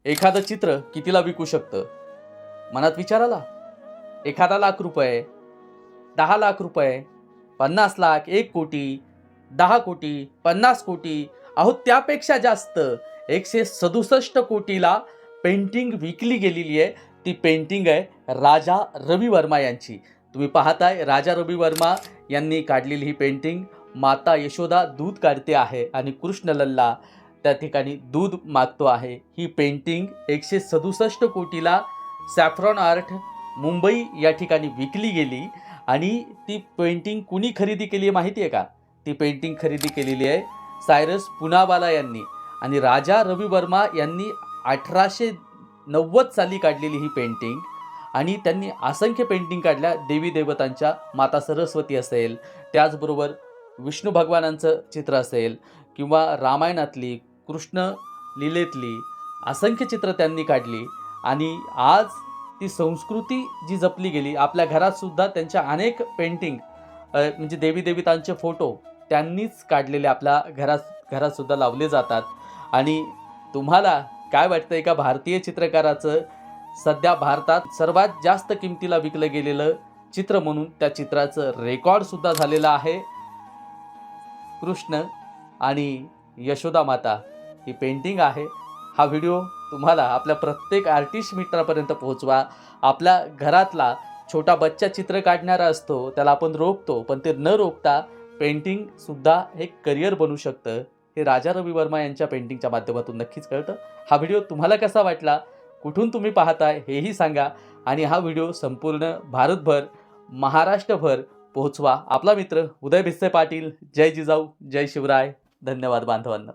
एखादं चित्र कितीला विकू शकतं? मनात विचार आला? एखादा ₹1,00,000, 10,00,000, 50,00,000, 1,00,00,000, 10,00,00,000, 50,00,00,000, अहो त्यापेक्षा जास्त 167 कोटीला पेंटिंग विकली गेलेली आहे. ती पेंटिंग आहे राजा रवी वर्मा यांची. तुम्ही पाहताय राजा रवी वर्मा यांनी काढलेली ही पेंटिंग. माता यशोदा दूध काढते आहे आणि कृष्ण लल्ला त्या ठिकाणी दूध मागतो आहे. ही पेंटिंग 167 कोटीला सॅफ्रॉन आर्ट मुंबई या ठिकाणी विकली गेली. आणि ती पेंटिंग कुणी खरेदी केली आहे माहिती आहे का? ती पेंटिंग खरेदी केलेली आहे सायरस पुनावाला यांनी. आणि राजा रवी वर्मा यांनी 1890 साली काढलेली ही पेंटिंग. आणि त्यांनी असंख्य पेंटिंग काढल्या देवी देवतांच्या. माता सरस्वती असेल, त्याचबरोबर विष्णू भगवानांचं चित्र असेल, किंवा रामायणातली, कृष्ण लीलेतली असंख्य चित्र त्यांनी काढली. आणि आज ती संस्कृती जी जपली गेली, आपल्या घरात सुद्धा त्यांच्या अनेक पेंटिंग म्हणजे देवी देवतांचे फोटो त्यांनीच काढलेले आपल्या घरात सुद्धा लावले जातात. आणि तुम्हाला काय वाटतंय का भारतीय चित्रकाराचं सध्या भारतात सर्वात जास्त किमतीला विकलं गेलेलं चित्र म्हणून त्या चित्राचं रेकॉर्ड सुद्धा झालेलं आहे. कृष्ण आणि यशोदा माता ही पेंटिंग आहे. हा व्हिडिओ तुम्हाला आपल्या प्रत्येक आर्टिस्ट मित्रापर्यंत पोहोचवा. आपल्या घरातला छोटा बच्चा चित्र काढणारा असतो, त्याला आपण रोखतो, पण ते न रोखता पेंटिंगसुद्धा एक करिअर बनू शकतं. हे राजा रवी वर्मा यांच्या पेंटिंगच्या माध्यमातून नक्कीच कळतं. हा व्हिडिओ तुम्हाला कसा वाटला, कुठून तुम्ही पाहताय हेही सांगा. आणि हा व्हिडिओ संपूर्ण भारतभर, महाराष्ट्रभर पोहोचवा. आपला मित्र उदय भिस्से पाटील. जय जिजाऊ, जय शिवराय. धन्यवाद बांधवांना.